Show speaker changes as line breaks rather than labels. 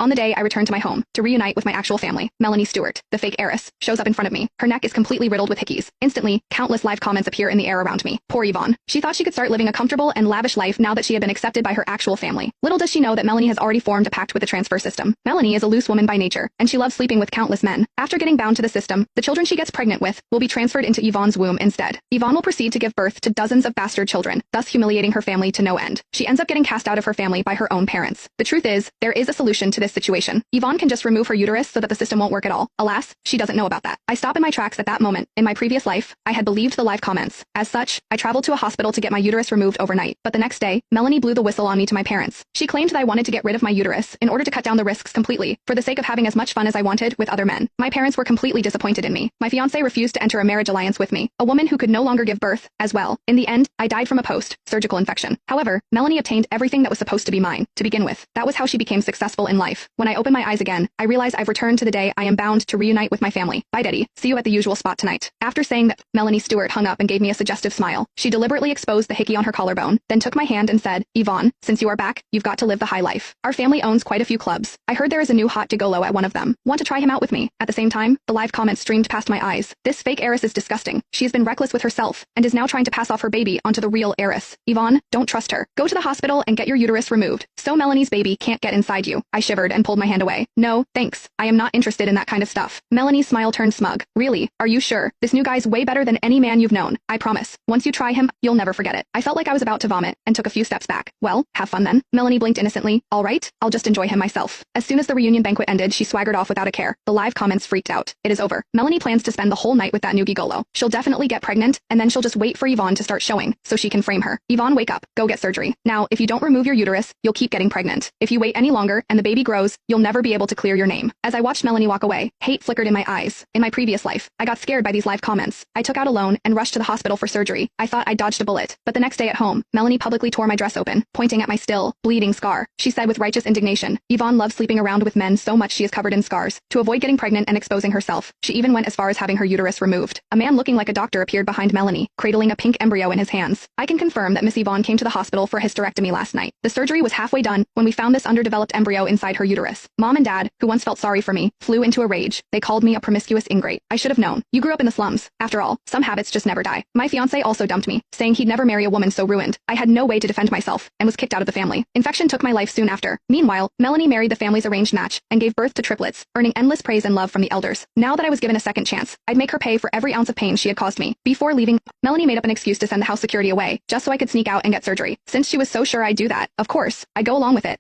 On the day I return to my home to reunite with my actual family, Melanie Stewart, the fake heiress, shows up in front of me. Her neck is completely riddled with hickeys. Instantly, countless live comments appear in the air around me. Poor Yvonne. She thought she could start living a comfortable and lavish life now that she had been accepted by her actual family. Little does she know that Melanie has already formed a pact with the transfer system. Melanie is a loose woman by nature, and she loves sleeping with countless men. After getting bound to the system, the children she gets pregnant with will be transferred into Yvonne's womb instead. Yvonne will proceed to give birth to dozens of bastard children, thus humiliating her family to no end. She ends up getting cast out of her family by her own parents. The truth is, there is a solution to this situation. Yvonne can just remove her uterus so that the system won't work at all. Alas, she doesn't know about that. I stop in my tracks at that moment. In my previous life, I had believed the live comments. As such, I traveled to a hospital to get my uterus removed overnight. But the next day, Melanie blew the whistle on me to my parents. She claimed that I wanted to get rid of my uterus in order to cut down the risks completely, for the sake of having as much fun as I wanted with other men. My parents were completely disappointed in me. My fiancé refused to enter a marriage alliance with me, a woman who could no longer give birth, as well. In the end, I died from a post-surgical infection. However, Melanie obtained everything that was supposed to be mine, to begin with. That was how she became successful in life. When I open my eyes again, I realize I've returned to the day I am bound to reunite with my family. Bye, Daddy. See you at the usual spot tonight. After saying that, Melanie Stewart hung up and gave me a suggestive smile. She deliberately exposed the hickey on her collarbone, then took my hand and said, Yvonne, since you are back, you've got to live the high life. Our family owns quite a few clubs. I heard there is a new hot gigolo at one of them. Want to try him out with me? At the same time, the live comments streamed past my eyes. This fake heiress is disgusting. She has been reckless with herself, and is now trying to pass off her baby onto the real heiress. Yvonne, don't trust her. Go to the hospital and get your uterus removed, so Melanie's baby can't get inside you. I shivered and pulled my hand away. No, thanks. I am not interested in that kind of stuff. Melanie's smile turned smug. Really? Are you sure? This new guy's way better than any man you've known. I promise. Once you try him, you'll never forget it. I felt like I was about to vomit, and took a few steps back. Well, have fun then. Melanie blinked innocently. All right, I'll just enjoy him myself. As soon as the reunion banquet ended, she swaggered off without a care. The live comments freaked out. It is over. Melanie plans to spend the whole night with that new gigolo. She'll definitely get pregnant, and then she'll just wait for Yvonne to start showing, so she can frame her. Yvonne, wake up. Go get surgery. Now, if you don't remove your uterus, you'll keep getting pregnant. If you wait any longer, and the baby grows, you'll never be able to clear your name. As I watched Melanie walk away, hate flickered in my eyes. In my previous life, I got scared by these live comments. I took out a loan and rushed to the hospital for surgery. I thought I dodged a bullet. But the next day at home, Melanie publicly tore my dress open, pointing at my still, bleeding scar. She said with righteous indignation, Yvonne loves sleeping around with men so much she is covered in scars. To avoid getting pregnant and exposing herself, she even went as far as having her uterus removed. A man looking like a doctor appeared behind Melanie, cradling a pink embryo in his hands. I can confirm that Miss Yvonne came to the hospital for a hysterectomy last night. The surgery was halfway done when we found this underdeveloped embryo inside her uterus. Mom and Dad, who once felt sorry for me, flew into a rage. They called me a promiscuous ingrate. I should have known. You grew up in the slums. After all, some habits just never die. My fiancé also dumped me, saying he'd never marry a woman so ruined. I had no way to defend myself, and was kicked out of the family. Infection took my life soon after. Meanwhile, Melanie married the family's arranged match, and gave birth to triplets, earning endless praise and love from the elders. Now that I was given a second chance, I'd make her pay for every ounce of pain she had caused me. Before leaving, Melanie made up an excuse to send the house security away, just so I could sneak out and get surgery. Since she was so sure I'd do that, of course, I'd go along with it.